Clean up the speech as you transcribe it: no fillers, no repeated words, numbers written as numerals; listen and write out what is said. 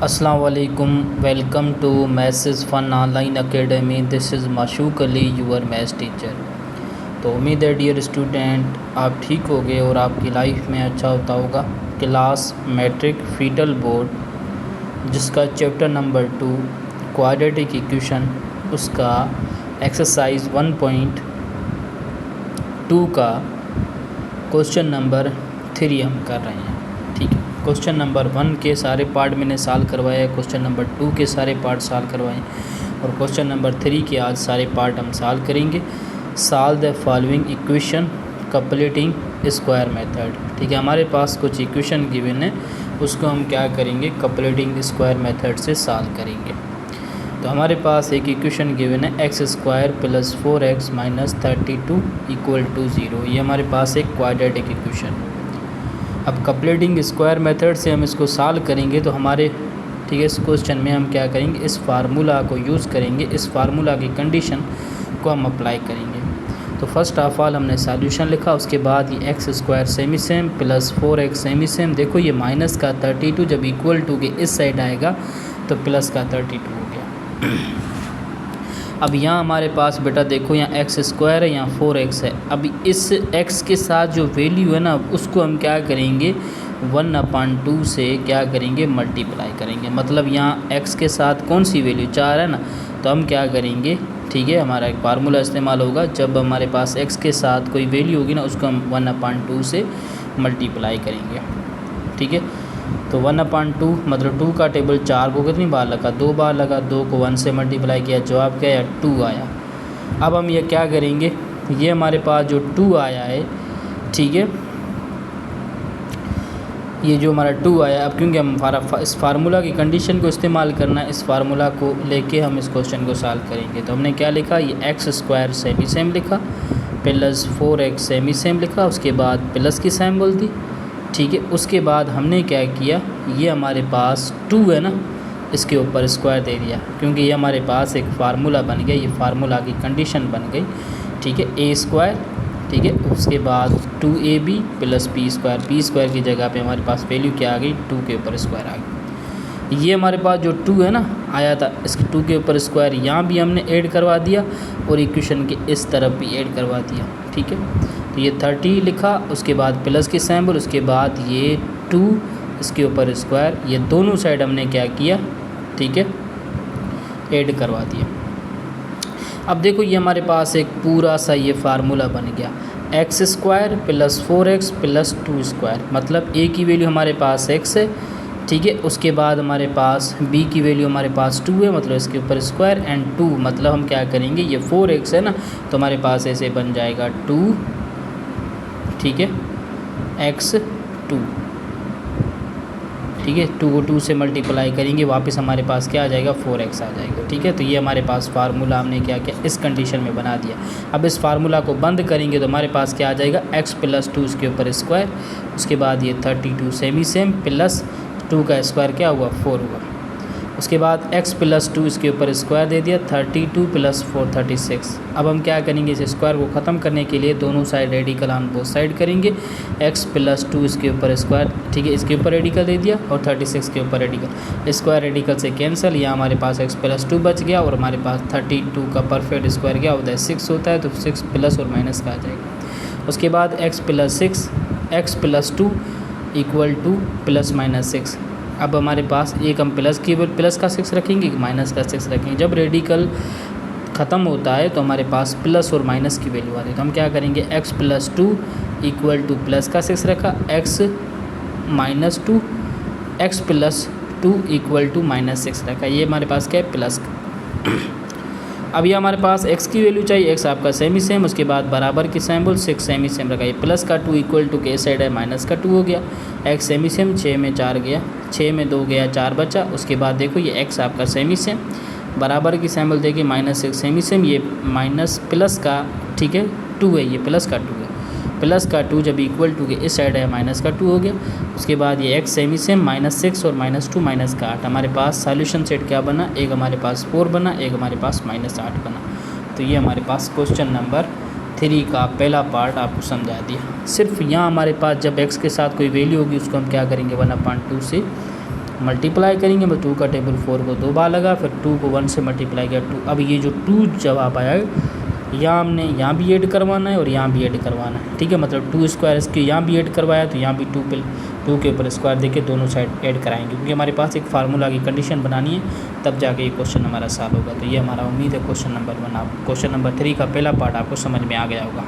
अस्सलाम वालेकुम। Welcome to maths fun online academy. This is Mashook Ali, your maths teacher. तो उम्मीद है डियर स्टूडेंट आप ठीक हो गए और आपकी लाइफ में अच्छा होता होगा। क्लास मैट्रिक फीटल बोर्ड जिसका चैप्टर नंबर 2 क्वाड्रेटिक इक्वेशन, उसका एक्सरसाइज 1.2 का क्वेश्चन नंबर 3 हम कर रहे हैं। ठीक है, क्वेश्चन नंबर 1 के सारे पार्ट मैंने सॉल्व करवाए हैं, क्वेश्चन नंबर 2 के सारे पार्ट सॉल्व करवाए हैं और क्वेश्चन नंबर 3 के आज सारे पार्ट हम सॉल्व करेंगे। Solve the following equation completing square method. ठीक है, हमारे पास कुछ इक्वेशन गिवन है, उसको हम क्या करेंगे, कंप्लीटिंग स्क्वायर मेथड से सॉल्व करेंगे। तो हमारे पास एक इक्वेशन गिवन है x² + 4x - 32 = 0। ये हमारे पास एक क्वाड्रेटिक इक्वेशन। अब कंप्लीटिंग स्क्वायर मेथड से हम इसको सॉल्व करेंगे तो हमारे ठीक है इस क्वेश्चन में हम क्या करेंगे, इस फार्मूला को यूज़ करेंगे, इस फार्मूला की कंडीशन को हम अप्लाई करेंगे। तो फर्स्ट ऑफ ऑल हमने सॉल्यूशन लिखा, उसके बाद ये x² semi same + 4x semi same. देखो ये माइनस का 32 जब इक्वल टू के इस साइड आएगा तो प्लस का 32 हो गया। अब यहाँ हमारे पास बेटा देखो यहाँ x² है, यहाँ 4x है। अब इस x के साथ जो वैल्यू है ना उसको हम क्या करेंगे, 1/2 से क्या करेंगे, मल्टीप्लाई करेंगे। मतलब यहाँ x के साथ कौन सी वैल्यू 4 है ना, तो हम क्या करेंगे, ठीक है, हमारा एक फार्मूला इस्तेमाल होगा। जब हमारे पास x के साथ कोई वैल्यू होगी ना उसको हम 1/2 से मल्टीप्लाई करेंगे। ठीक है, तो 1/2 मतलब 2 का टेबल 4 को कितनी बार लगा, 2 बार लगा, 2 को 1 से मल्टीप्लाई किया, जवाब क्या आया, 2 आया। अब हम ये क्या करेंगे, ये हमारे पास जो 2 आया है, ठीक है, ये जो हमारा 2 आया, अब क्योंकि हम इस फार्मूला की कंडीशन को इस्तेमाल करना है, इस फार्मूला को लेके हम इस क्वेश्चन को सॉल्व करेंगे। तो हमने क्या लिखा, ये x² सेमी सेम लिखा + 4x सेमी सेम लिखा, उसके बाद प्लस की सिंबल दी। ठीक है, उसके बाद हमने क्या किया, ये हमारे पास 2 है ना, इसके ऊपर स्क्वायर दे दिया क्योंकि ये हमारे पास एक फार्मूला बन गया, ये फार्मूला की कंडीशन बन गई। ठीक है, a², ठीक है, उसके बाद 2ab + p² की जगह पे हमारे पास वैल्यू क्या आ गई, 2 के ऊपर स्क्वायर आ गई। ये हमारे पास जो 2 है ना आया था, इसके 2 के ऊपर स्क्वायर यहाँ भी हमने ऐड करवा दिया और इक्वेशन के इस तरफ भी ऐड करवा दिया। ठीक है, तो ये 30 लिखा, उसके बाद प्लस की सिंबल, उसके बाद ये 2 इसके ऊपर स्क्वायर, ये दोनों साइड हमने क्या किया, ठीक है, ऐड करवा दिया। अब देखो ये हमारे पास एक पूरा सा ये फार्मूला बन गया, x² + 4x + 2²। मतलब a की वैल्यू हमारे पास x है, ठीक है, उसके बाद हमारे पास b की वैल्यू हमारे पास 2 है, मतलब इसके ऊपर स्क्वायर एंड 2, मतलब हम क्या करेंगे, ये 4x है ना तो हमारे पास ऐसे बन जाएगा 2, ठीक है, x2, ठीक है, 2 को 2 से मल्टीप्लाई करेंगे, वापस हमारे पास क्या आ जाएगा, 4x आ जाएगा। ठीक है, तो ये हमारे पास फार्मूला हमने क्या किया, इस कंडीशन में बना दिया। अब इस फार्मूला को बंद करेंगे तो हमारे पास क्या आ जाएगा, x + 2 इसके ऊपर स्क्वायर, उसके बाद ये 32 सेमी सेम + 2 का स्क्वायर क्या हुआ, 4 हुआ। उसके बाद x + 2 इसके ऊपर स्क्वायर दे दिया, 32 + 4 36। अब हम क्या करेंगे, इस स्क्वायर को ख़त्म करने के लिए दोनों side radical on both side करेंगे। x + 2 इसके ऊपर स्क्वायर, ठीक है, इसके ऊपर रेडिकल दे दिया और 36 के ऊपर रेडिकल, स्क्वायर रेडिकल से कैंसिल, यहाँ हमारे पास x + 2 बच गया और हमारे पास 32 का परफेक्ट स्क्वायर क्या होता है, 6 होता है, तो 6 प्लस और माइनस का आ जाएगा। उसके बाद x + 6 x + 2 = ±6। अब हमारे पास एक हम प्लस का 6 रखेंगे, माइनस का 6 रखेंगे। जब रेडिकल ख़त्म होता है तो हमारे पास प्लस और माइनस की वैल्यू आती है, तो हम क्या करेंगे, x + 2 = प्लस का 6 रखा, x - 2 x + 2 = -6 रखा, ये हमारे पास क्या है, प्लस का। अब ये हमारे पास x की वैल्यू चाहिए, x आपका सेमी सेम, उसके बाद बराबर की सिंबल 6 सेमी सेम रखा, ये प्लस का 2 = के साइड है माइनस का 2 हो गया, x सेमी सेम, 6 में 4 गया, 6 में 2 गया, 4 बचा। उसके बाद देखो ये x आपका सेमी सेम, बराबर की सिंबल देखिए -6 सेमी सेम, ये माइनस प्लस का, ठीक है, 2 है, ये प्लस का 2 है, प्लस का 2 जब इक्वल टू के इस साइड है माइनस का 2 हो गया। उसके बाद ये x सेमी सेम, -6 और -2 -8, हमारे पास सॉल्यूशन सेट क्या बना, एक हमारे पास 4 बना, एक हमारे पास -8 बना। तो ये हमारे पास क्वेश्चन नंबर 3 का पहला पार्ट आपको समझा दिया। सिर्फ यहाँ हमारे पास जब x के साथ कोई वैल्यू होगी उसको हम क्या करेंगे, 1/2 से मल्टीप्लाई करेंगे, मैं 2 का टेबल 4 को 2 बार लगा, फिर 2 को 1 से मल्टीप्लाई किया 2। अब ये जो 2 जवाब आया यहाँ हमने यहाँ भी ऐड करवाना है और यहाँ भी ऐड करवाना है, ठीक है। मतलब 2 स्क्वायर इसके यहाँ भी ऐड करवाया तो यहाँ भी 2 के ऊपर स्क्वायर देके दोनों साइड ऐड कराएंगे, क्योंकि हमारे पास एक फार्मूला की कंडीशन बनानी है, तब जाके ये क्वेश्चन हमारा सॉल्व होगा। तो ये हमारा उम्मीद है क्वेश्चन नंबर 3 का पहला पार्ट आपको समझ में आ गया होगा।